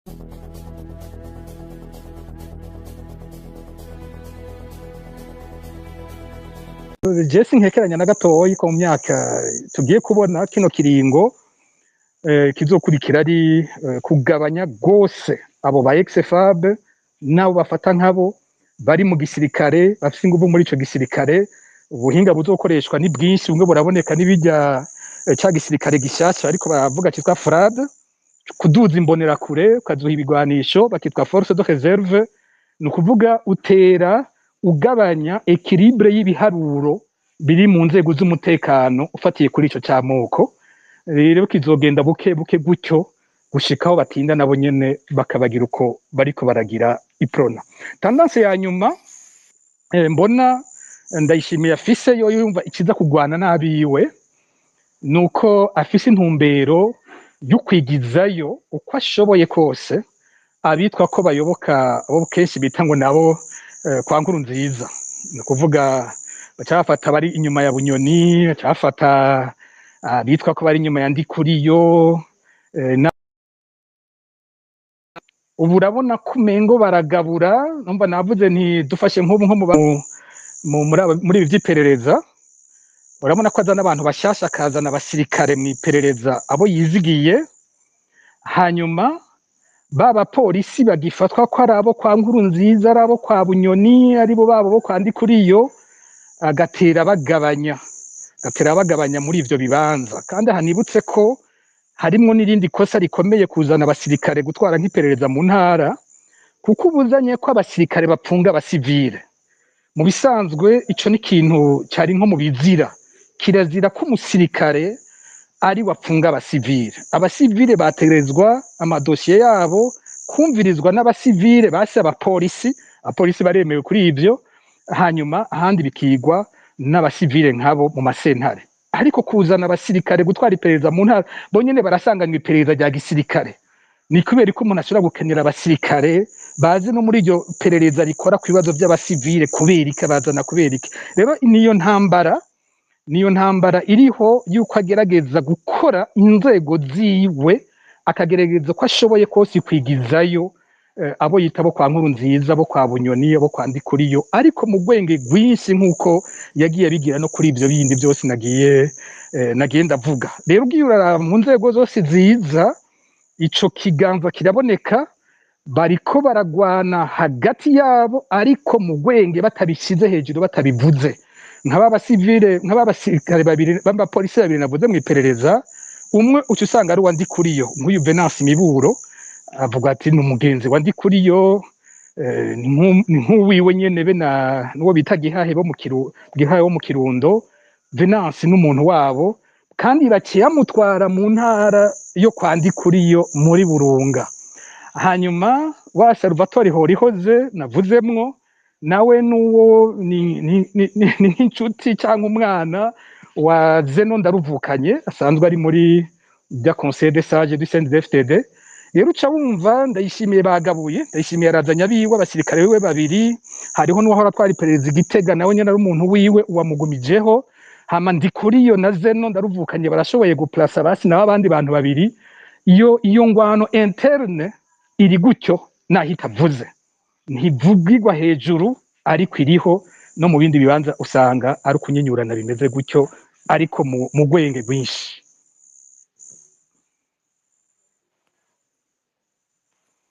Jesse nkekeranya na gatoyi ko mu myaka tugiye kubona kino kiringo kizokurikira ari kugabanya gose abo ba ex-FAB nabo bafata nkabo bari mu gisirikare bafite ingufu muri ico gisirikare. Ubuhinga buzokoreshwa ni bwinshi, bumwe buraboneka n'ibijya ca gisirikare gishasha ariko baravuga cyitwa FRAD, kuduza imbonera kure ukazuha ibigwanisho bakitwa force de réserve. Ni ukuvuga utera ugabanya equilibre y'ibiharuro biri mu nzego z'umutekano ufatiye kuri ico camoko. Rero kizogenda buke buke gutyo gushikaho batinda nabo nyene bakabagira uko bariko baragira iprona. Tendance ya nyuma mbona Ndayishimiye afise yo yumva ikiza kugwana nabiwe nuko afise intumbero yo kwigizayo uko ashoboye kose abitwa ko bayoboka abo kenshi bita ngo nabo kwa Nkurunziza. Ni ukuvuga bacafata bari inyuma ya Bunyoni, bacafata bitwa ko bari inyuma ya Ndikuriyo. Ubu urabona ko umengo baragabura, numva navuze nti dufashe nk'ubu nko muri ibi vy'iperereza, urabona ko azana abantu bashasha, akazana abasirikare mu iperereza abo yizigiye, hanyuma baba polisi bagifatwa ko ari abo kwa Nkurunziza, ari abo kwa Bunyoni, ari bo babo bo kwa Ndikuriyo, agatera bagabanya muri ivyo bibanza. Kandi hanibutse ko harimwo n'irindi kosa rikomeye kuzana abasirikare gutwara nk'iperereza mu ntara, kuko ubuzanye ko abasirikare bapfunga abasivile. Mu bisanzwe ico ni ikintu cari nko mu bizira, kirazira ko umusirikare ari wapfunga abasivile. Abasivile bategerezwa amadosiye yabo kumvirizwa n'abasivile basi abapolisi, abapolisi baremewe kuri ivyo, hanyuma ahandi bikigwa n'abasivile nkabo mu masentare. Ariko kuzana abasirikare gutwara iperereza mu ntara, bonyene barasanganywa iperereza rya gisirikare. Ni kubera ko umuntu ashobora gukenera abasirikare bazi no muri iryo perereza rikora ku bibazo by'abasivile, kubera iki bazana, kubera iki. Rero niyo ntambara iriho yuko agerageza gukora inzego ziwe, akagerageza ko ashoboye kose kwigizayo abo yita bo kwa Nkurunziza, bo kwa Bunyoni, bo kwa Ndikuriyo, ariko mu gwenge gwinshi nk'uko yagiye bigira no kuri ivyo bindi byose nagiye ndavuga. Rero ugiye uraraba mu nzego zose ziza, ico kiganza kiraboneka, bariko baragwana hagati yabo, ariko mu gwenge batabishize hejuru, batabivuze. Nk'abasirikare babiri b'abapolisi babiri navuze mu iperereza, umwe uca usanga ari uwa Ndikuriyo, nk'uyu Venance Miburo avuga ati ni umugenzi wa Ndikuriyo, ni nk'uwiwe nyene be n'uwo bita Gihahe bo mu Kirundo. Venance n'umuntu wabo, kandi baciye bamutwara mu ntara yo kwa Ndikuriyo muri Burunga. Hanyuma wa Salvatore Horihoze navuzemwo, nawe n'uwo ni nk'inshuti cyangwa umwana wa Zeno Ndaruvukanye, asanzwe ari muri bya Conseil des Sages du CNDD-FDD. Rero uca wumva Ndayishimiye bagabuye, Ndayishimiye arazanye abiwe abasirikare biwe babiri, hariho n'uwahora atwara iperereza Igitega, nawe nyene ari umuntu wiwe uwamugumijeho. Hama Ndikuriyo na Zeno Ndaruvukanye barashoboye guplasa basi nabo abandi bantu babiri. Iyo ngwano interne iri gutyo nahita vuze, ntivugirwa hejuru, ariko iriho no mu bindi bibanza usanga ari kunyinyurana bimeze gutyo, ariko mu gwenge rwinshi.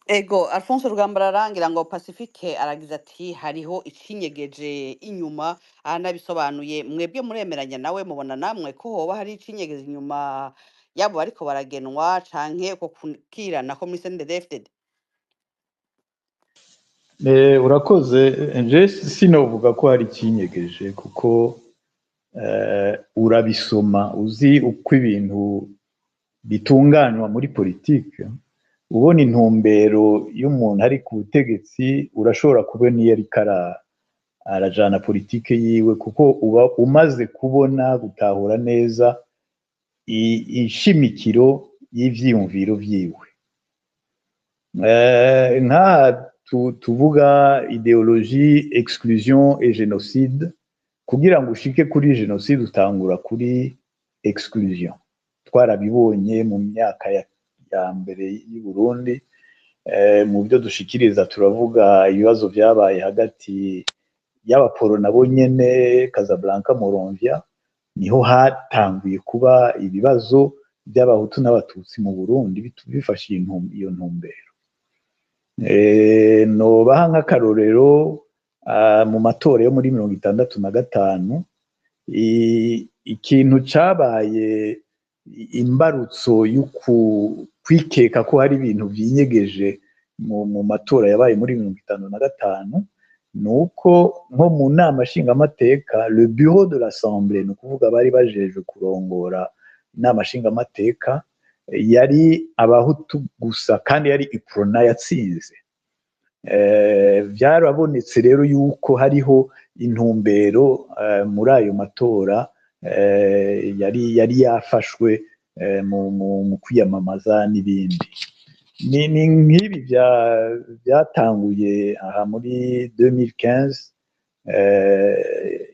Ego Alphonse Rugambara arangira ngo Pacifique aragize ati hariho icinyegeje inyuma, anabisobanuye. Mwebwe muremeranya nawe, mubona namwe ko hoba hari icinyegeje inyuma yabo bariko baragenwa canke ko kukirana ko muri CNDD-FDD? Urakoze. Nje sinovuga ko hari icinyegeje, kuko urabisoma uzi uko ibintu bitunganywa muri politike, ubona intumbero y'umuntu ari ku butegetsi, urashobora kubona iyo ariko arajana politike yiwe, kuko uba umaze kubona gutahura neza ishimikiro y'ivyiyumviro vyiwe. Nka tuvuga ideologie exclusion et génocide, kugira ngo ushike kuri génocide utangura kuri exclusion. Twarabibonye mu myaka ya mbere y'u Burundi, mu byo dushikiriza turavuga ibibazo byabaye hagati y'abaporo nabo nyene Casablanca Monrovia, niho hatanguye kuba ibibazo by'abahutu n'abatutsi mu Burundi bifashe iyo ntumbero. Nobaha nk'akarorero mu matora yo muri 1965 ikintu cabaye imbarutso yo kwikeka ko hari ibintu byinyegeje mu matora yabaye muri 1955 nuko nko mu nama nshingamateka le bureau de l'assemblée, no kuvuga bari bajeje kurongora inama nshingamateka, yari abahutu gusa kandi yari iprona yatsinze. Byarabonetse rero yuko hariho intumbero muri ayo matora yari yafashwe mu kwiyamamaza n'ibindi. Ni nk'ibi byatanguye aha muri 2015.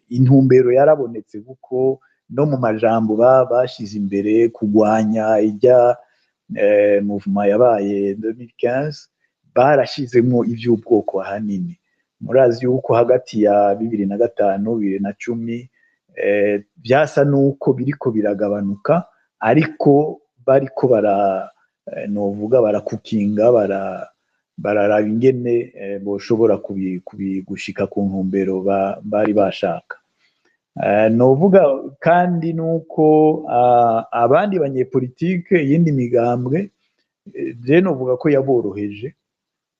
Intumbero yarabonetse kuko no mu majambo bashize imbere kugwanya ijya movement yabaye 2015 barashizemo iby'ubwoko ahanini. Murazi yuko hagati ya 2005 2010 byasa nuko biriko biragabanuka, ariko bariko novuga barakukinga bararaba ingene boshobora kubigushika ku ntumbero bari bashaka. Novuga kandi nuko abandi banyepolitike yindi migambwe je novuga ko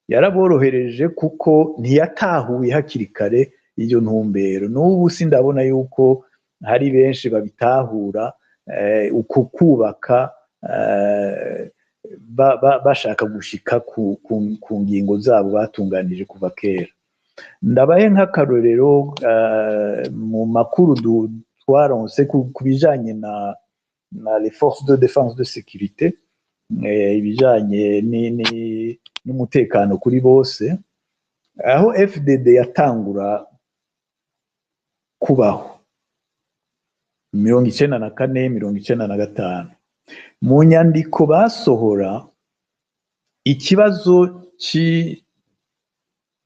yaraborohereje kuko ntiyatahuye hakiri kare iyo ntumbero. N'ubu sindabona yuko hari benshi babitahura uko kubaka bashaka gushika ku ngingo zabo batunganije kuva kera. Ndabaye nk'akarorero mu makuru twaronse ku bijanye na les forces de défense de sécurité, ibijanye n'umutekano kuri bose, aho FDD yatangura kubaho 1994 1995, mu nyandiko basohora ikibazo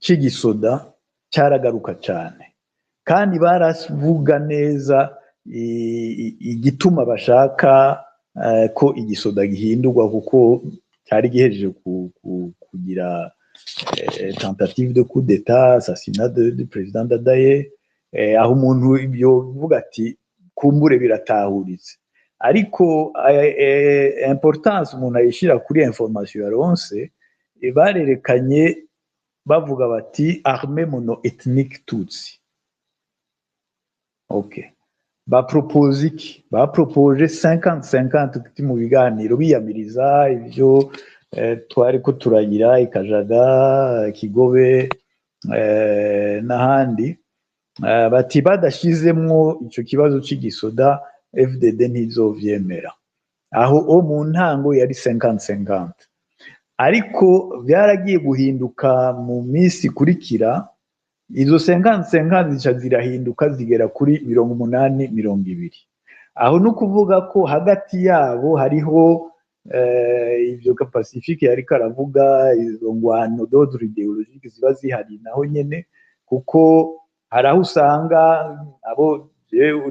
cy'igisoda cyaragaruka cyane, kandi baravuga neza igituma bashaka ko igisoda gihindurwa, kuko cyari gihejeje kugira tentative de coup d'état, assassinat du président Dadaye, aho umuntu yovuga ati kumbure biratahuritse, ariko importance umuntu ayishira kuri information yaronse, barerekanye bavuga bati armée mono-ethnique Tutsi. Okay. Bapropose iki? Bapropoje 50-50 mu biganiro biyamiriza ibyo twari ko turagira Ikajaga, Kigobe n'ahandi. Bati badashizemwo ico kibazo cy'igisoda FDD ntizovyemera. Aho mu ntango yari 50-50, ariko byaragiye guhinduka mu minsi kurikira, izo 50-50 zica zirahinduka zigera kuri 80-20. Aho no kuvuga ko hagati yabo hariho ibyo Pacifique yari karavuga, izo ngwano d'ordre idéologique ziba zihari naho nyene, kuko hari aho usanga abo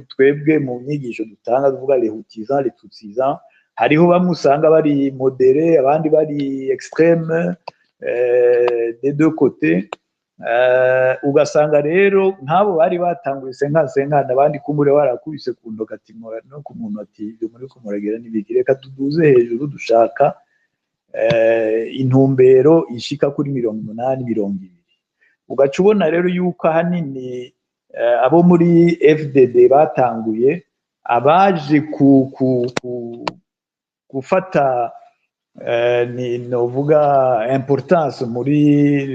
twebwe mu nyigisho dutanga tuvuga les hutisans les tutsisans, hariho bamwe usanga bari modéré, abandi bari extrême des deux côtés. Ugasanga rero nk'abo bari batanguye 50-50, abandi kumbure barakubise ku ndoka ati no ku muntu ati ibyo muri ko muragira n'ibiki, reka tuduze hejuru dushaka intumbero ishika kuri 80-20. Ugaca ubona rero yuko ahanini abo muri FDD batanguye abaje gufata novuga importance muri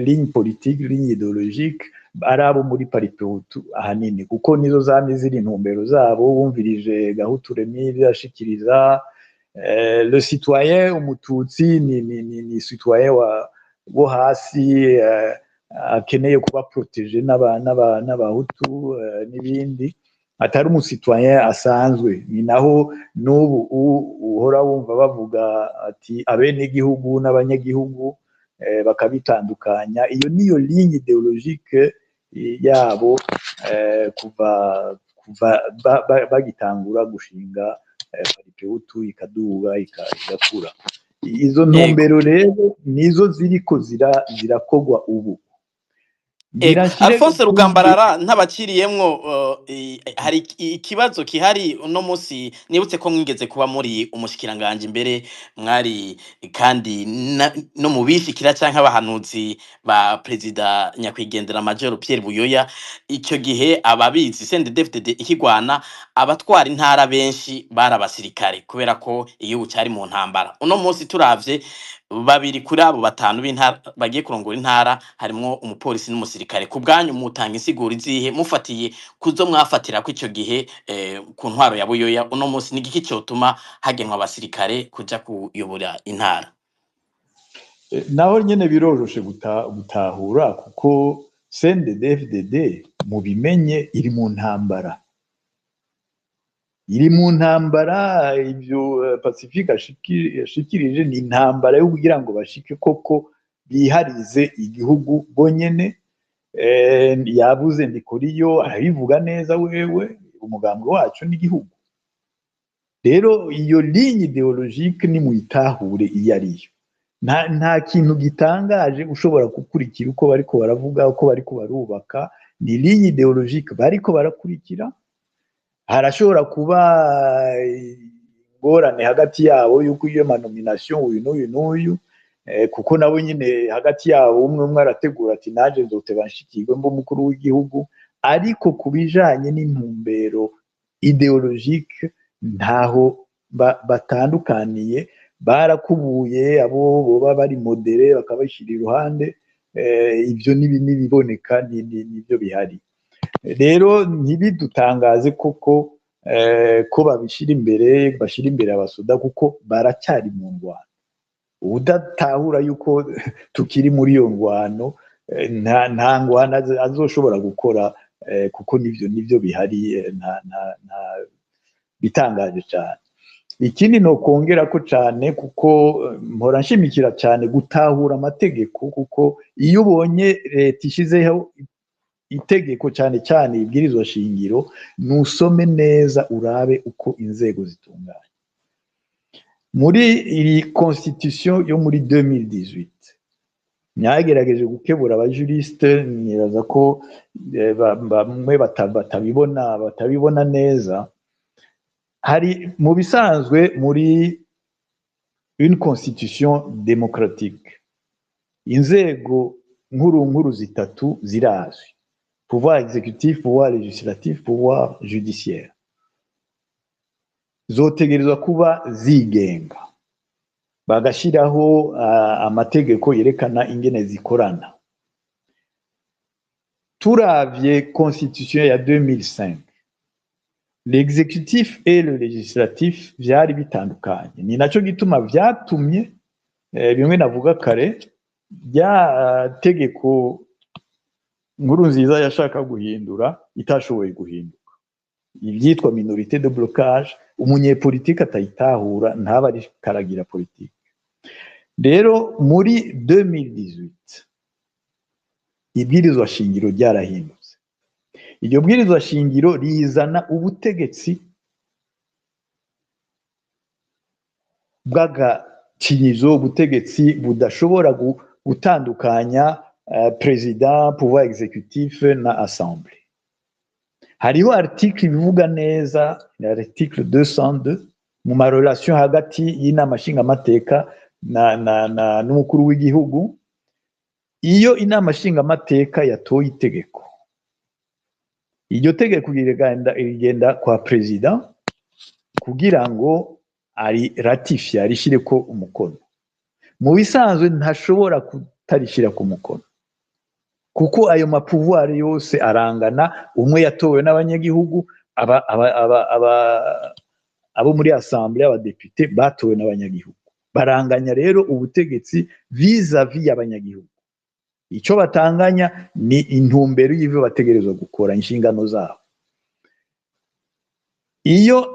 ligne politique, ligne idéologique, arabo muri Paripehutu ahanini, kuko nizo zami ziri intumbero zabo. Bumvirije Gahutu Remy byashikiriza le citoyen umututsi ni citoyen wo hasi, akeneye kuba protege n'abahutu n'ibindi, atari umusitoyen asanzwe. Ni naho n'ubu uhora wumva bavuga ati abenegihugu n'abanyagihugu, bakabitandukanya. Iyo niyo ligne idéologique yabo kuva bagitangura gushinga paripeutu ikaduga igakura. Izo ntumbero rero nizo ziriko zirakogwa ubu. Alphonse Rugambarara ntabakiriyemwo hari ikibazo kihari uno musi nibutse ko mwigeze kuba muri umushikiranganje imbere mwari kandi no mubishikira canke abahanuzi ba president nyakwigendera Major Pierre Buyoya. Icyo gihe ababizi CNDD-FDD ikigwana abatwara intara benshi bari abasirikare kubera ko igihugu cyari mu ntambara. Uno musi turavye babiri kuri abo batanu b'intara bagiye kurongora intara harimo umupolisi n'umusirikare. Ku bwanyu mutanga insiguro izihe mufatiye kuzo mwafatira ko icyo gihe ku ntwaro ya Buyoya uno munsi n'igiki cyotuma hagenwa abasirikare kuja kuyobora intara? Naho nyene biroroshe gutahura kuko CNDD-FDD mu bimenye iri mu ntambara. Ibyo Pacifique yashikirije ni intambara yo kugira ngo bashike koko biharize igihugu bonyene. Yabuze Ndikuriyo arabivuga neza wewe umugambwe wacu n'igihugu. Rero iyo ligne idéologique ni muyitahure iyo ariyo. Nta kintu gitangaje ushobora gukurikira uko bariko baravuga uko bariko barubaka, ni ligne idéologique bariko barakurikira. Harashobora kuba ingorane hagati yabo yuko iyo nomination uyu n'uyu kuko nabo nyine hagati yabo umwe arategura ati naje nzoteba nshikirwe mbo mukuru w'igihugu, ariko kubijanye n'intumbero idéologique ntaho batandukaniye. Barakubuye abo boba bari modere bakabashira iruhande, ibyo nibiboneka nibyo bihari. Rero ntibidutangaze koko ko bashira imbere abasoda kuko baracyari mu ngwano. Udatahura yuko tukiri muri iyo ngwano nta ngwano azoshobora gukora kuko nivyo bihari, nta bitangaje cyane. Ikindi no kongera ko cyane kuko mpora nshimikira cyane gutahura amategeko, kuko iyo ubonye leta ishizeho itegeko cyane cyane ibwirizwa shingiro nusome neza urabe uko inzego zitunganye. Muri iri constitution yo muri 2018 nyagerageje gukebura abajuriste, nibaza ko bamwe batabibona neza. Hari mu bisanzwe muri une constitution démocratique inzego nkuru zitatu zirazwi: pouvoir exécutif, pouvoir législatif, pouvoir judiciaire. Zotegerezwa kuba zigenga, bagashiraho amategeko yerekana ingene zikorana. Turavye constitution ya 2005, l'exécutif et le législatif vyari bitandukanye. Ni naco gituma vyatumye bimwe navuga kare bya tegeko Nkurunziza yashaka guhindura itashoboye guhinduka, ibyitwa minorité de blocage. Umunyepolitike atayitahura ntaba ari karagira politike. Rero muri 2018 ibwirizwa shingiro ryarahindutse. Iryo bwirizwa shingiro rizana ubutegetsi bw'agacirizo, ubutegetsi budashobora gutandukanya president, pouvoir exécutif na assemblée. Hariho article bivuga neza, article 202 mu ma relation hagati y'inama nshingamateka n'umukuru w'igihugu. Iyo inama nshingamateka yatoye itegeko, iryo tegeko rigenda kwa president kugira ngo ari ratifia, arishireko umukono. Mu bisanzwe ntashobora kutarishira ku mukono kuko ayo mapouvoir yose arangana. Umwe yatowe n'abanyagihugu, abo muri assemblée y'abadepite batowe n'abanyagihugu, baranganya rero ubutegetsi vis-à-vis y'abanyagihugu. Ico batanganya ni intumbero y'ivyo bategerezwa gukora, inshingano zabo. Iyo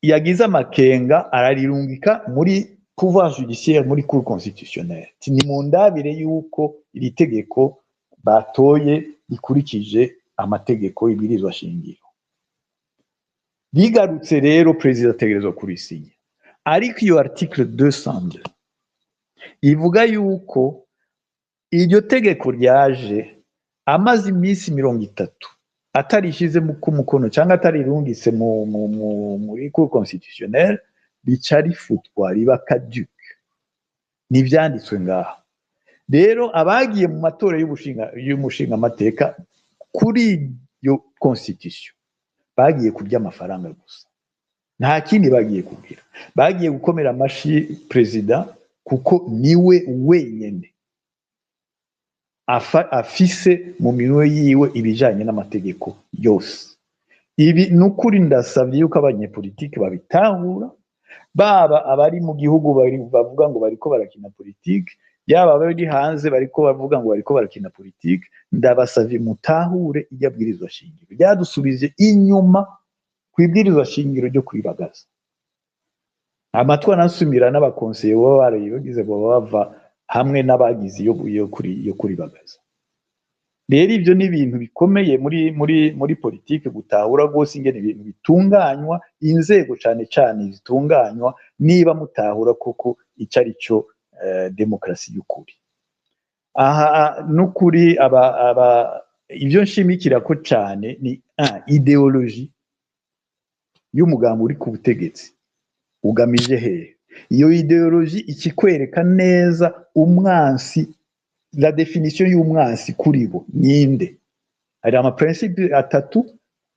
yagize amakenga ararirungika muri pouvoir judiciaire muri cour constitutionnelle ni mu ndabire yuko iri tegeko batoye rikurikije amategeko ibwirizwa shingiro. Bigarutse rero perezida ategerezwa kurisinya, ariko iyo article 202 ivuga yuko iryo tegeko ryaje amaze iminsi 30 atarishize ku mukono cyangwa atarirungitse muri cour constitutionnelle, bica rifutwa riba caduc. Nivyanditswe ngaho. Rero abagiye mu matora y'umushinga amateka kuri iyo constitution bagiye kurya amafaranga gusa, nta kindi bagiye kugira. Bagiye gukomera amashi perezida kuko niwe wenyene afise mu minwe yiwe ibijanye n'amategeko yose. Ibi nukuri ndasavye yuko abanyepolitike babitahura, baba abari mu gihugu bavuga ngo bariko barakina politike, yaba abari hanze bariko bavuga ngo bariko barakina politike. Ndabasavye mutahure iryabwirizwa shingiro ryadusubije inyuma kwibwirizwa shingiro ryo kwibagaza. Amatwa nasumira n'abakonseye bo barayigize bo bava hamwe n'abagize yo kuribagaza. Rero ivyo ni ibintu bikomeye muri politike, gutahura rwose ingene ibintu bitunganywa, inzego cane cane zitunganywa, niba mutahura koko ico ari cyo demokrasi y'ukuri. Aha n'ukuri ivyo nshimikira ko cane ni ideologie y'umugambi uri ku butegetsi ugamije hehe. Iyo ideologie ikikwereka neza umwansi, la definition y'umwansi kuri bo ninde. Hari ama principe 3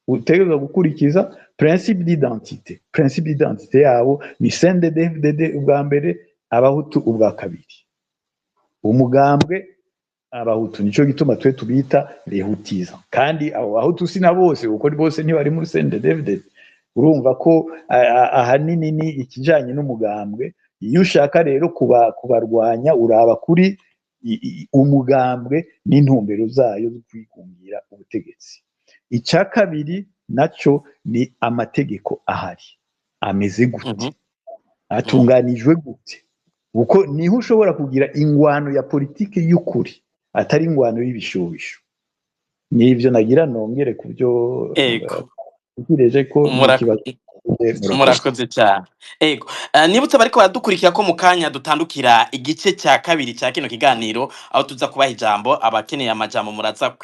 utegerezwa gukurikiza. Principe d'identité, principe d'identité yabo ni CNDD-FDD ubwa mbere, abahutu ubwa kabiri. Umugambwe abahutu nico gituma twe tubita lehutiza, kandi abo bahutu sina bose uko bose ntibari muri CNDD-FDD. Urumva ko ahanini ni ikijanye n'umugambwe. Iyo ushaka rero kubarwanya uraba kuri umugambwe n'intumbero zayo zo kwikungira ubutegetsi. Icya kabiri naco ni amategeko ahari ameze gute, atunganijwe gute, uko niho ushobora kugira ingwano ya politike y'ukuri, atari ingwano y'ibishobisho. Nivyo nagira nongere kubyo ukireje ko murakoze cyane. Ego nibutse bariko baradukurikira ko mu kanya dutandukira igice cya kabiri cya kino kiganiro, aho tuza kubaha ijambo. Abakeneye amajambo muraza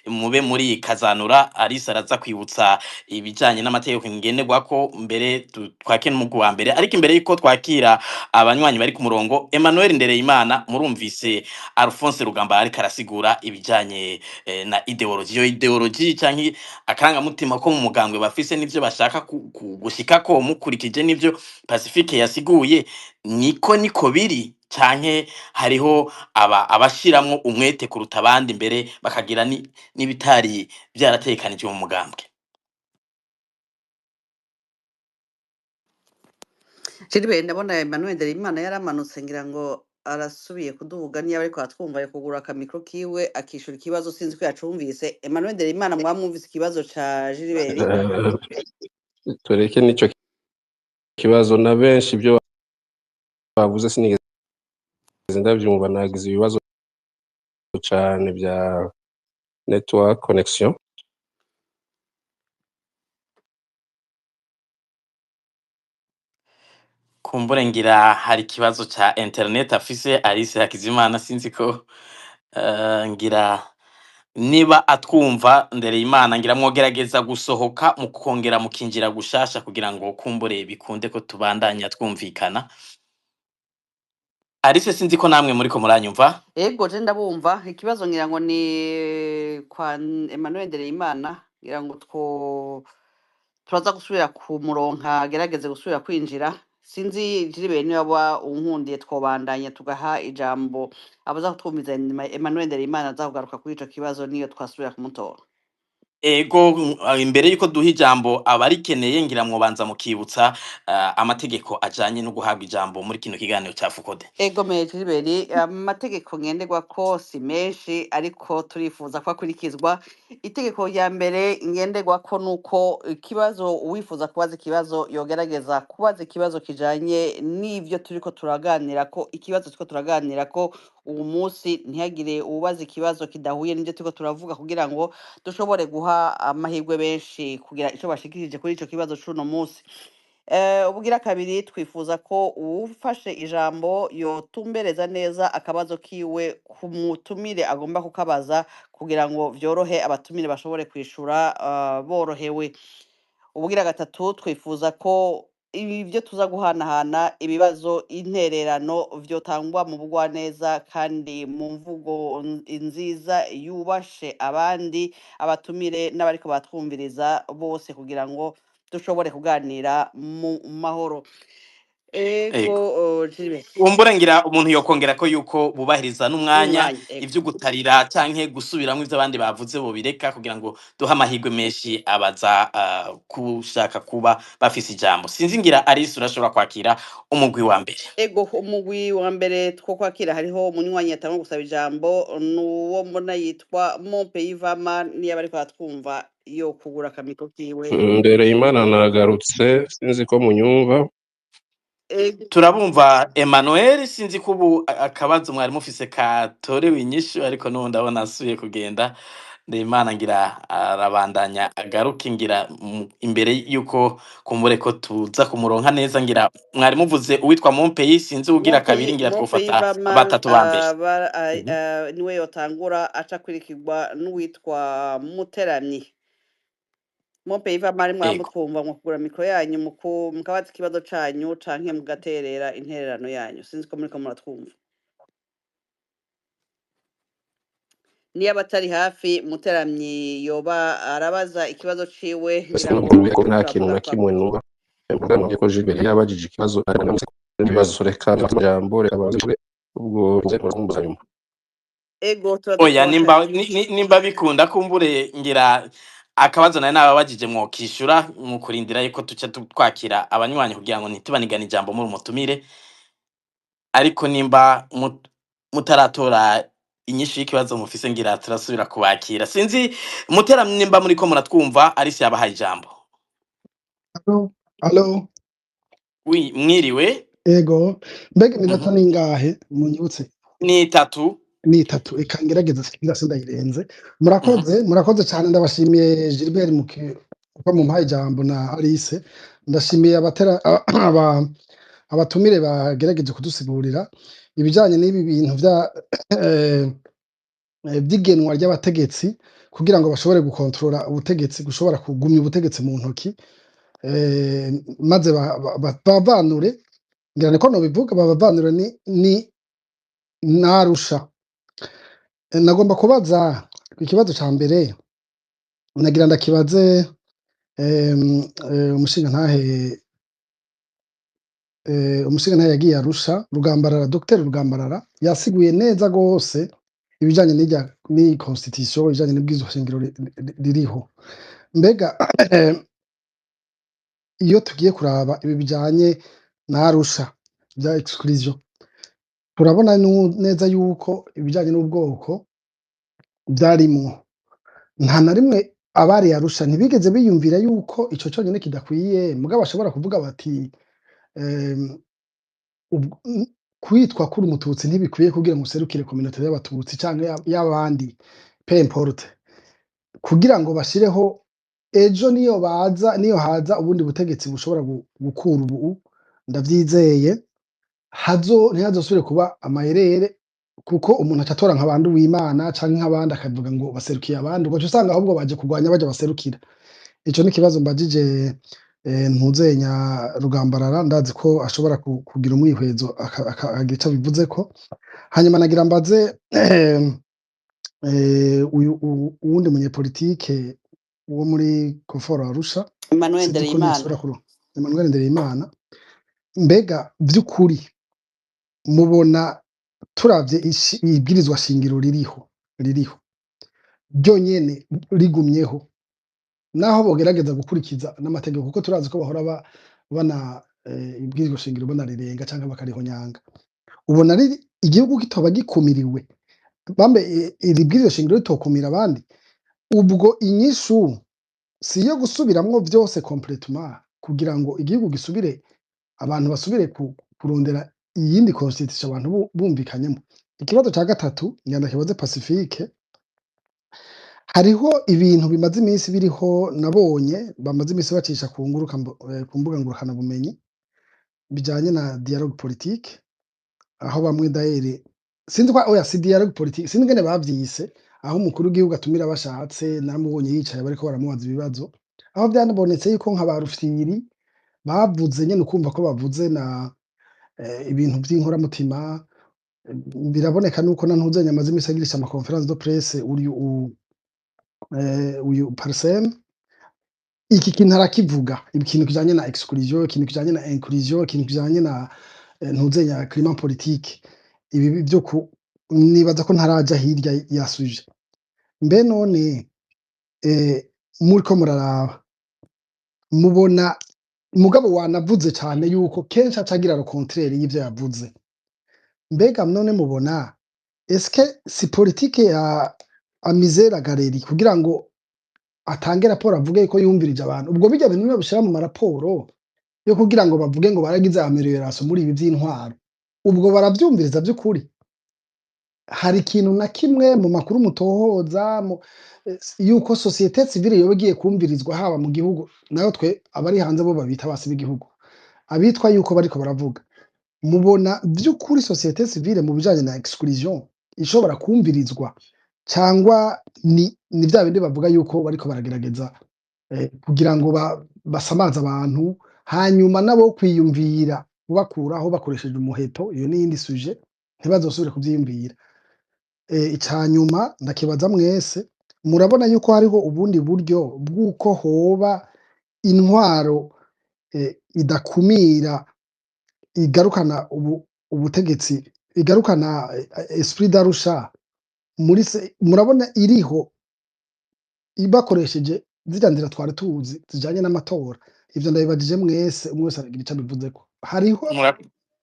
mube muri kazanura. Alice araza kwibutsa ibijanye n'amategeko ngenderwa ko mbere twakene mu wa mbere. Ariko imbere yuko twakira abanywanyi bari ku murongo, Emmanuel Ndereyimana murumvise Alphonse Rugamba ariko arasigura ibijanye na ideologie. Iyo ideologie canke akanga mutima ko mu mugambwe bafise n'ivyo bashaka gushika ko mukurikije n'ivyo Pacifique yasiguye, niko biri canke hariho abashiramwo umwete kuruta abandi mbere bakagira n'ibitari byaratekanijwe mu mugambwe. Jiribe ndabona Emmanuel Ndereyimana yaramanutse, ngira ngo arasubiye kuduhuga niyo ariko atwumva yo kugura akamikro kiwe akishura ikibazo, sinzi ko yacumvise. Emmanuel Ndereyimana mwamwumvise ikibazo ca Jiriberi? Tureke nico kibazo, na benshi ibyo bavuze sinigeze ndavyumva. Nagize ibibazo cyane bya network connection. Kumbure ngira hari ikibazo ca internet afise Alice Hakizimana, sinzi ko ngira niba atwumva Ndereyimana ngira mwogerageza gusohoka mukongera mukinjira gushasha kugira ngo kumbure bikunde ko tubandanya twumvikana. Alice sinzi ko namwe muri ko muranyumva. Ego je ndabumva. Ikibazo ngira ngo ni kwa Emmanuel Ndereyimana, ngira ngo turaza gusubira ku muronka, gerageze gusubira kwinjira. Sinzi Jiriberi niba waba unkundiye twobandanya tugaha ijambo abaza kutwumviza Emmanuel Ndereyimana aza kugaruka kuri ico kibazo niyo twasubira kumutora. ego imbere yuko duha ijambo abarikeneye ngira mwobanza mukibutsa amategeko ajanye no guhabwa ijambo muri kino kiganiro ca Fukode. Ego Mejiberi, amategeko ngenderwako si menshi ariko turifuza ko akurikizwa. Itegeko rya mbere ngenderwako nuko ikibazo uwifuza kubaza ikibazo yogerageza kubaza ikibazo kijanye n'ivyo turiko turaganirako, ikibazo turiko turaganirako uwu munsi, ntihagire uwubaza ikibazo kidahuye n'ivyo turiko turavuga, kugira ngo dushobore guha amahirwe benshi kugira ico bashikirije kuri ico kibazo c'uno munsi. Ubugira kabiri twifuza ko uwufashe ijambo yotumbereza neza akabazo kiwe ku mutumire agomba kukabaza, kugira ngo vyorohe abatumire bashobore kwishura borohewe. Ubugira gatatu twifuza ko ibyo tuza guhanahana ibibazo, intererano vyotangwa mu bugwaneza kandi mu mvugo nziza yubashe abandi, abatumire n'abariko batwumviriza bose, kugira ngo dushobore kuganira mu mahoro. Ego Ego Jibe, umbura ngira umuntu yokongera ko yuko bubahiriza n'umwanya, n'umwanya ego. ivyo gutarira canke gusubiramwo ivyo abandi bavuze bobireka kugira ngo duhe amahirwe menshi abaza kushaka kuba bafise ijambo. Sinzi ngira Alice urashobora kwakira umugwi wa mbere. Ego umugwi wa mbere two kwakira hariho umunywanyi yatanga gusaba ijambo, nuwo mbona yitwa Mompeyivama, niyo bariko batwumva yo kugura akamiko kiwe. Mbere Imana nagarutse sinzi ko munyumva. Turabumva Emmanuel, sinzi ko ubu akabazo mwari mufise katorewe inyishu, ariko n'ubu ndabona asubiye kugenda. Ndimana ngira arabandanya agaruke, ngira imbere yuko kumbure ko tuza kumuronka neza, ngira mwari muvuze uwitwa Mompeyi, sinzi ugira kabiri, ngira twofata batatu bambere. Niwe yotangura aca kurikirwa n'uwitwa Muteramyi. Mompeyivama ari mwamutwumva mu kugura mikoro yanyu mukabaza ikibazo canyu canke mugaterera intererano yanyu, sinzi ko muriko muratwumva. Niyo abatari hafi Muteramyi yoba arabaza ikibazo ciwe, nta kintu na kimwe numva. Mugano ko Gilbert yabajije ikibazo n'ibibazo reka jambo reka ubwo kumbuza nyuma. Ego Oya nimba bikunda kumbure ngira akabazo naye nababajije mwokishura mu kurindira yuko tuca twakira abanywanyi kugira ngo ntitubanigane ijambo muri umutumire, ariko nimba mutaratora inyishu y'ikibazo mufise ngira turasubira kubakira. Sinzi Muteramyi nimba muriko muratwumva, Alice yabahaye ijambo. Allo Oui, mwiriwe. ego mbega iminota ningahe munyibutse? Ni 3. Ni 3, eka ngerageza ndayirenze. Murakoze cyane, ndabashimiye Gilbert muko mumpaye ijambo na Alice. Ndashimiye abatumire bagerageje kudusigurira ibijanye n'ibi bintu by'igenwa ry'abategetsi, kugira ngo bashobore gukontrola ubutegetsi, gushobora kugumya ubutegetsi mu ntoki, maze bavanure, ngira niko nobivuga, bavanure ni narusha. Nagomba kubaza ikibazo ca mbere, nagira ndakibaze umushingantahe yagiye Arusha, Rugambarara, Dr Rugambarara yasiguye neza gose ibijanye n'iyi constitution, ibijanye n'ibwirizwa shingiro ririho. Mbega iyo tugiye kuraba ibi bijanye na Arusha bya exclusion, turabona neza yuko ibijanye n'ubwoko byarimwo. Nta na rimwe abari Arusha ntibigeze biyumvira yuko ico cyonyine kidakwiye, mugabo bashobora kuvuga bati kwitwa kuri umututsi ntibikwiye kugira ngo userukire communauté y'abatutsi canke y'abandi peu importe, kugira ngo bashireho ejo niyo haza ubundi butegetsi bushobora gukura ubu, ndavyizeye ntihazosubire kuba amayerere, kuko umuntu acatora nk'abandi w'Imana canke nk'abandi akavuga ngo baserukiye abandi, ugaca usanga ahubwo baje kurwanya baje baserukira. Ico ni ikibazo mbajije ntuzenya Rugambarara, ndazi ko ashobora kugira umwihwezo akagira ico abivuzeko. Hanyuma nagira mbaze uwundi munyepolitike wo muri Confort Arusha, Emmanuel Ndereyimana, mbega vy'ukuri mubona turavye ibwirizwa shingiro ririho ryonyene rigumyeho, naho bogerageza gukurikiza n'amategeko kuko turazi ko bahora bana ibwirizwa shingiro banarirenga canke bakarihonyanga ubona ari igihugu kitoba gikumiriwe bambe iri bwirizwa shingiro ritokumira abandi ubwo inyishu si iyo gusubiramwo vyose complètement kugira ngo igihugu gisubire abantu basubire kurondera iyindi constitution abantu bumvikanyemo ikibazo ca gatatu ngenda kibaze Pacifique hariho ibintu bimaze iminsi biriho nabonye bamaze iminsi bacisha ku mbuga ngurukana bumenyi bijanye na dialogue politique aho bamwe daere sinzi kwa oya si dialogue politique sinzi ngene bavyise aho umukuru w'igihugu atumira bashatse namubonye yicaye bariko baramubaza ibibazo aho byanabonetse yuko nka barufyiri bavuze nyene ukumva ko bavuze na ibintu vy'inkoramutima biraboneka nuko nantuzenya amaze iminsi agirisha ama conference de presse uyu Parsem iki kintu arakivuga ikintu kijanye na exclusion ikintu kijanye na inclusion ikintu kijanye na ntuzenya climat politique ibi byo nibaza ko ntaraja hirya ya suje mbe none muriko muraraba mubona mugabo wanavuze cyane yuko kenshi acagira le contraire y'ivyo yavuze mbega none mubona eske si politique ya amizera galeri kugira ngo atange raporo avuge ko yumvirije abantu ubwo bijya bintu babishira mu maraporo yo kugira ngo bavuge ngo baragize amelioration muri ibi vy'intwaro ubwo baravyumviriza by'ukuri hari ikintu na kimwe mu makuru mutohoza yuko societe civile yoba igiye kumvirizwa haba mu gihugu nayo twe abari hanze bo babita basi b'igihugu abitwa yuko bariko baravuga mubona by'ukuri societe civile mu bijanye na exclusion ishobora kumvirizwa cyangwa ni vya bindi bavuga yuko bariko baragerageza kugira ngo basamaza abantu hanyuma nabo kwiyumvira kubakuraho bakoresheje umuheto iyo ni yindi suje ntibazosubire kuvyiyumvira icanyuma ndakibaza mwese murabona yuko hariho ubundi buryo bw'uko hoba intwaro idakumira igarukana ubutegetsi igarukana esprit d'Arusha murabona iriho ibakoresheje ziriya nzira twari tuzi zijanye n'amatora ivyo ndabibajije mwese umwe wese aragira ico abivuzeko hariho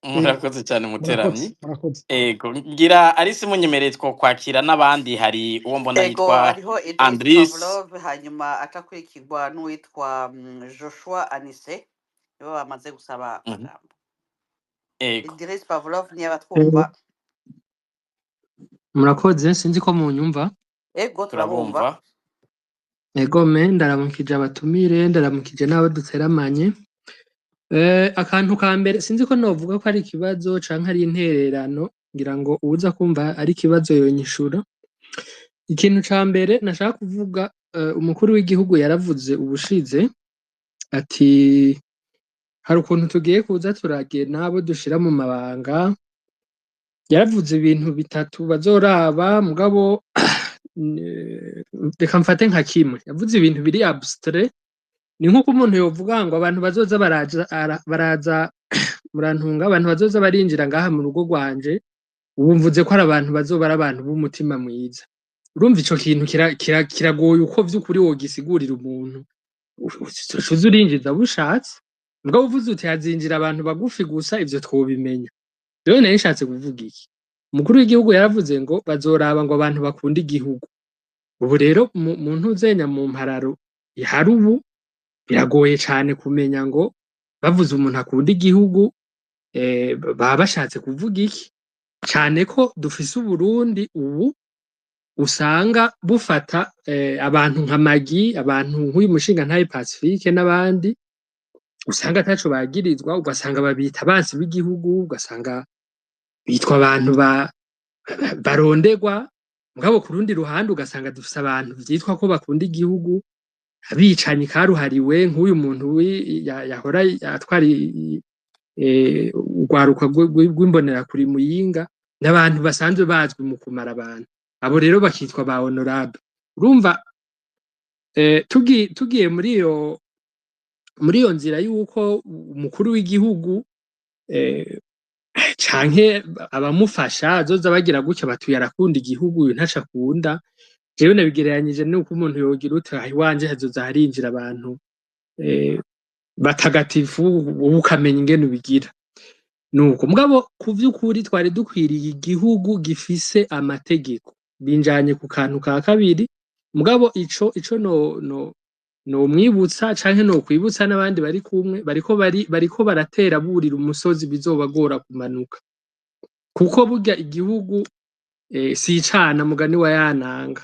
murakoze cyane muteramyi murakoze ego ngira arisi munyemereye two kwakira n'abandi hari uwo mbona ego yitwa hariho Idris Andris Pavlov hanyuma acakurikirwa n'uwitwa Joshua Anise nibo bamaze gusaba amajambo ego Idris Pavlov niyo abatwumva murakoze sinzi ko munyumva ego turabumva turabumva ego me ndaramukije abatumire ndaramukije n'abo duteramanye akantu ka mbere sinzi ko novuga ko ari ikibazo canke ari intererano ngira ngo uza kumva ari ikibazo yonyishura ikintu ca mbere nashaka kuvuga umukuru w'igihugu yaravuze ubushize ati hari ukuntu tugiye kuza turagena abo dushira mu mabanga yaravuze ibintu bitatu bazoraba mugabo reka mfate nka kimwe yavuze ibintu biri abstrait ni nk'uko umuntu yovuga ngo abantu bazoza baraza murantunga abantu bazoza barinjira ngaha mu rugo rwanje ubu mvuze ko ari abantu bazoba ari abantu b'umutima mwiza urumva ico kintu kiragoye uko vy'ukuri wogisigurira umuntu ucuza urinjiza bushatse mugabo uvuze uti hazinjira abantu bagufi gusa ivyo twobimenya rero nari nshatse kuvuga iki umukuru w'igihugu yaravuze ngo bazoraba ngo abantu bakunda igihugu ubu rero mu ntuzenya mu mpararo ihari ubu biragoye cane kumenya ngo bavuze umuntu akunda igihugu baba bashatse kuvuga iki cane ko dufise Uburundi ubu usanga bufata abantu nka Magi abantu nk'uyu mushinga ntaye Pacifique n'abandi usanga ataco bagirizwa ugasanga babita abansi b'igihugu ugasanga bitwa abantu barondegwa mugabo ku rundi ruhande ugasanga dufise abantu vyitwa ko bakunda igihugu abicanyi karuhariwe nk'uyu muntu yahora atwara urwaruka rw'imbonera kuri Muyinga n'abantu basanzwe bazwi mu kumara abantu abo rero bakitwa ba honorable urumva tugiye muri iyo nzira y'uko umukuru w'igihugu canke abamufasha azoza bagira gutya batuye arakunda igihugu uyu ntaco akunda jewe nabigereranyije nuko umuntu yogira uti aho iwanje hazoza harinjira abantu batagatifu wowe ukamenya ingene ubigira nuko mugabo ku vy'ukuri twari dukwiriye igihugu gifise amategeko binjanye ku kantu ka kabiri mugabo ico no mwibutsa canke no kwibutsa n'abandi bari kumwe bariko baratera burira umusozi bizobagora kumanuka kuko burya igihugu si icana mugani wa yananga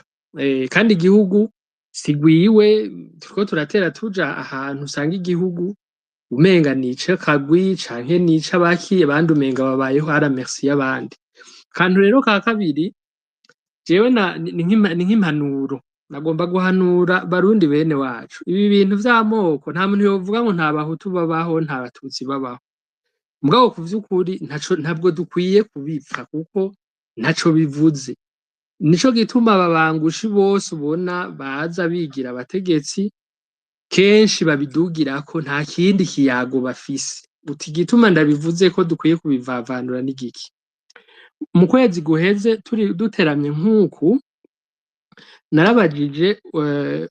kandi igihugu sigwiwe turiko turatera tuja ahantu usanga igihugu umenga nice kagwi canke nice abakiye abandi umenga babayeho ara merci y'abandi kantu rero ka kabiri jewe ni nk'impanuro nagomba guhanura barundi bene wacu ibi bintu vy'amoko nta muntu yovuga ngo nta bahutu babaho nta batutsi babaho mugabo ku vy'ukuri ntabwo dukwiye kubipfa kuko ntaco bivuze nico gituma ababangushi bose ubona baza bigira abategetsi kenshi babidugirako nta kindi kiyago bafise uti gituma ndabivuze ko dukwiye kubivavanura n'igiki mu kwezi guheze turi duteramye nk'uku narabajije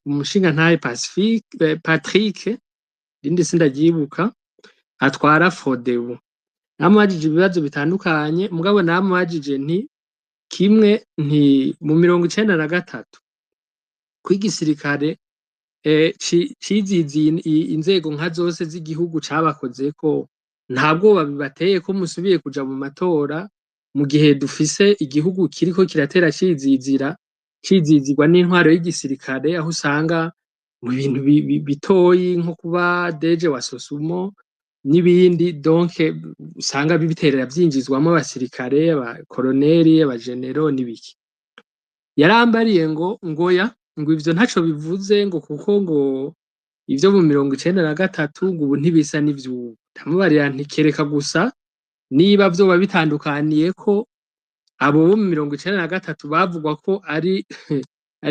umushingantahe Patrick rindi sindavyibuka atwara Frodebu namubajije ibibazo bitandukanye mugabo namubajije nti kimwe nti mu 1993 kw'igisirikare ciziziye inzego nka zose z'igihugu cabakozeko nta bwoba bibateye ko musubiye kuja mu matora mu gihe dufise igihugu kiriko kiratera cizizirwa n'intwaro y'igisirikare aho usanga mu bintu bitoyi nko kuba deje wa Sosumo n'ibindi donc usanga bibiterera vyinjizwamo abasirikare abakoloneli abagenero n'ibiki yarambariye ngoya ngo ivyo ntaco bivuze ngo kuko ngo ivyo mu 1993 ngo ubu ntibisa n'ivyubu ndamubarira ntikereka gusa niba vyoba bitandukaniye ko abo bo mu 1993 bavugwa ko ari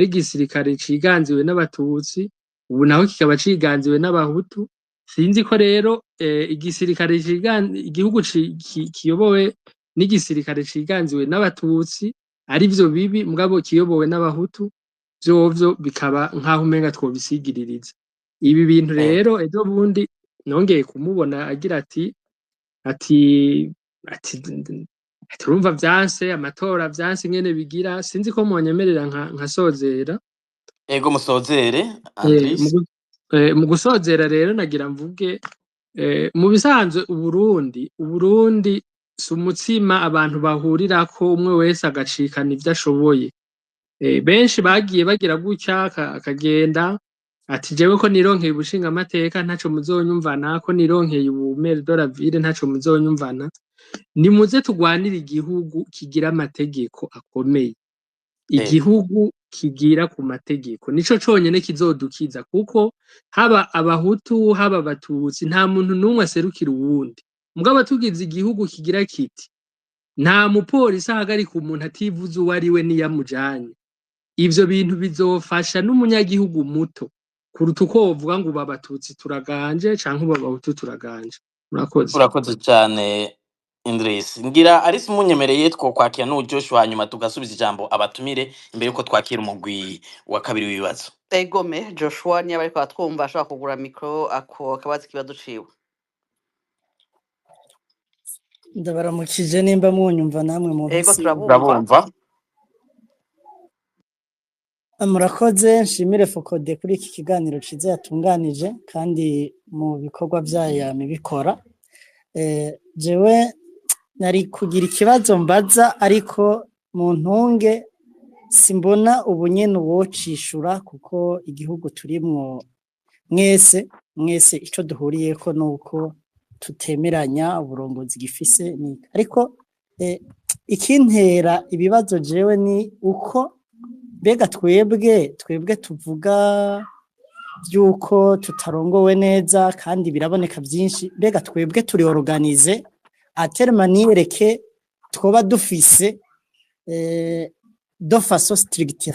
igisirikare ciganziwe n'abatutsi ubu naho kikaba ciganziwe n'abahutu sinzi ko rero igisirikare igihugu kiyobowe n'igisirikare ciganziwe n'abatutsi ari vyo bibi mugabo kiyobowe n'abahutu vyovyo bikaba nkaho umenga twobisigiririza ibi bintu rero ejo bundi nongeye kumubona agira ati turumva vyanse amatora vyanse ingene bigira sinzi ko monyemerera nkasozera ego musozere Andris mu gusozera rero nagira mvuge mu bisanzwe Uburundi si umutsima abantu bahurirako umwe wese agacikana ivyo ashoboye benshi bagiye bagira gutya akagenda ati jewe ko nironkeye ubushinga amateka ntaco muzonyumvana ko nironkeye ubumere de la ville ntaco muzonyumvana nimuze tugwanira igihugu kigira amategeko akomeye igihugu kigira ku mategeko nico conyene kizodukiza kuko haba abahutu haba abatutsi nta muntu n'umwe aserukira uwundi mugabo tugize igihugu kigira kiti nta mupolisi ahagarika umuntu ativuze uwo ari we niyamujanye ivyo bintu bizofasha n'umunyagihugu muto kuruta uko wovuga ngo babatutsi turaganje canke babahutu turaganje urakoze cyane Andres ngira Aris munyemereye two kwakira no Joshua hanyuma tugasubiza ijambo abatumire imbere yuko twakira umugwi wa kabiri w'ibibazo egome Joshua niba ariko atwumva ashobora kugura mikro akabaza ikibazo ciwe ndabaramukije nimba munyumva namwe mu ego bisi turabumva murakoze nshimire Fokode kuri iki kiganiro ciza yatunganije kandi mu bikorwa vyayo yamibikora jewe nari kugira ikibazo mbaza ariko mu ntunge simbona ubunyene uwocishura kuko igihugu turimwo mwese ico duhuriyeko nuko tutemeranya uburongozi gifise ni ariko ikintera ibibazo jewe ni uko bega twebwe tuvuga byuko tutarongowe neza kandi biraboneka byinshi bega twebwe turi organize atermaniereke twoba dufise de façon stricte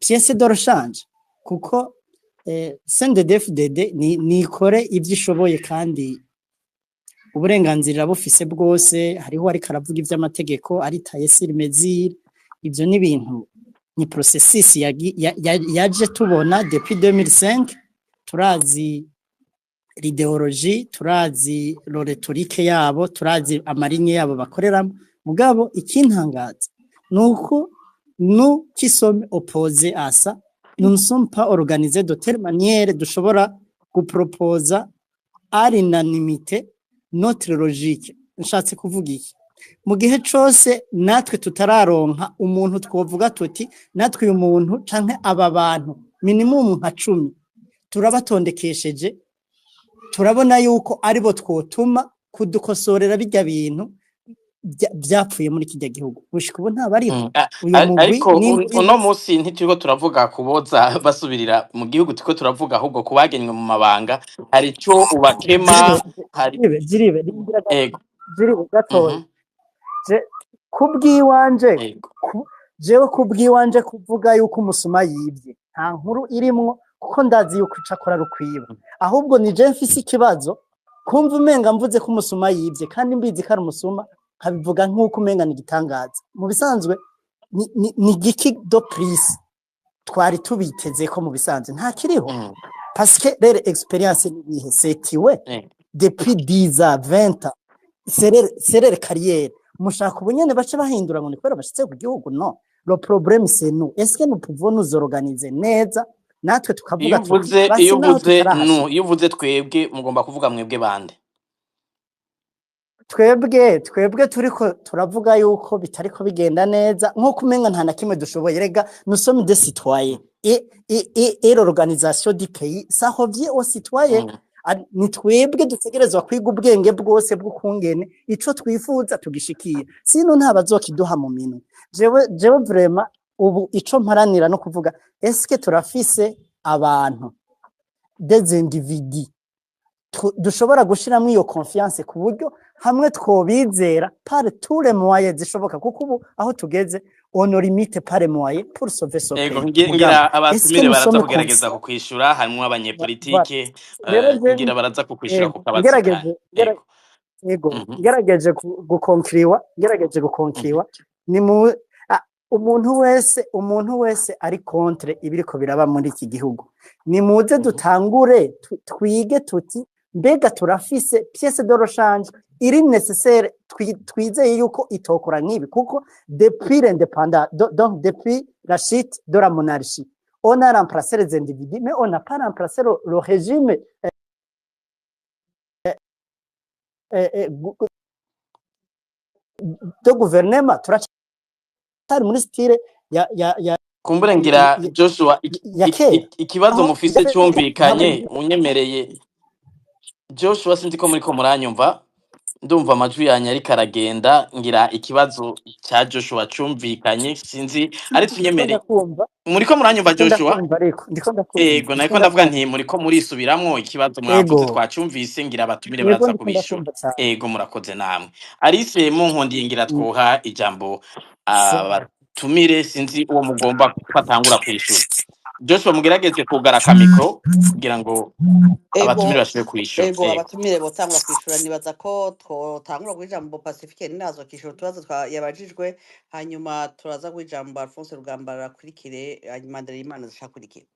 pièce de rechange kuko CNDD-FDD nikore ivyishoboye kandi uburenganzira bufise bwose hariho ariko aravuga ivy'amategeko ari taye sur mesure ivyo ni ibintu ni processus yaje tubona depuis 2005 turazi l'idéologie turazi rhetorique yabo turazi amarinye yabo bakoreramo mugabo ikintangaza nuko nous qui sommes opposés à ça nous ne sommes pas organisés de telle manière dushobora guproposa à l'unanimité notre logique nshatse kuvuga iki mu gihe cose natwe tutararonka umuntu twovuga tuti natwe uyu muntu canke aba bantu minimum nka 10 turabatondekesheje turabona yuko aribo twotuma kudukosorera bijya bintu byapfuye muri kijya gihugu gushika ubu ntabariho uyu mugwi ariko uno munsi ntituriko turavuga kuboza basubirira mu gihugu turiko turavuga ahubwo kubagenywe mu mabanga hari ico ubakema hari jiribe gatoya kubwiwanje jewe kubwiwanje kuvuga yuko umusuma yibye nta nkuru irimwo kuko ndazi yuko icakora rukwiba ahubwo ni je mfise ikibazo kumva umenga mvuze ko umusuma yibye kandi mbizi ko ari umusuma kabivuga nk'uko umenga ni gitangaza mu bisanzwe ni giki do prise twari tubiteze ko mu bisanzwe nta kiriho parce que leur expérience ni setiwe depuis 10 à 20 ans c'est leur carrière mushaka ubunyene bace bahindura ngo ni kwera bashitse ku gihugu no le problème c'est nous est-ce que nous pouvons nous organiser neza natwe tukavuga iyo uvuze twebwe mugomba kuvuga mwebwe bande twebwe turiko turavuga yuko bitariko bigenda neza nko umenga nta na kimwe dushoboye rega nous sommes des citoyens et l'organisation du pays ça revient aux citoyens ni twebwe dutegerezwa kwiga ubwenge bwose bw'ukungene ico twifuza tugishikiye sino nta bazokiduha mu minwe jewe vraiment ubu ico mparanira no kuvuga est-ce que turafise abantu des individus dushobora gushiramo iyo confiance ku buryo hamwe twobizera par tous les moyens zishoboka kuko ubu aho tugeze on ne limite pas les moyens pour sauver ce pays. Ngira abatumire baraza kugerageza kukwishura harimo abanyepolitike ngira baraza kukwishura ku kabazo ngerageje gukonkiriwa ni mu umuntu wese ari contre ibiriko biraba muri iki gihugu ni muze dutangure twige tuti mbega turafise pièce de rechange iri nécessaire twizeye yuko itokora nk'ibi kuko depuis l'indépendance donc depuis la chute de la monarchie on a remplacé les individus mais on n'a pas remplacé le régime de gouvernement turacari muri style ya kumbure ngira Joshua ikibazo mufise cyumvikanye unyemereye Joshua sinzi ko muri ko muranyumva ndumva amajwi yanyu ariko aragenda ngira ikibazo cya Joshua cyumvikanye sinzi ari tunyemereye muri ko muranyumva Joshua yego nako ndavuga nti muri ko murisubiramwo ikibazo mwavuze twacyumvise ngira abatumire baraza kubishura yego murakoze namwe Alice mu nkondiye ngira twoha ijambo abatumire sinzi uwo mugomba kwatangura kwishura Joshua mugerageze kugaraka mikro kugira ngo abatumire bashobore kwishura ego abatumire botangura kwishura nibaza ko twotangura kwijambo Pacifique ninazo kishura tubazo yabajijwe hanyuma turaza kwijambo Alphonse Rugambara kurikire hanyuma Nderimana zishakurikira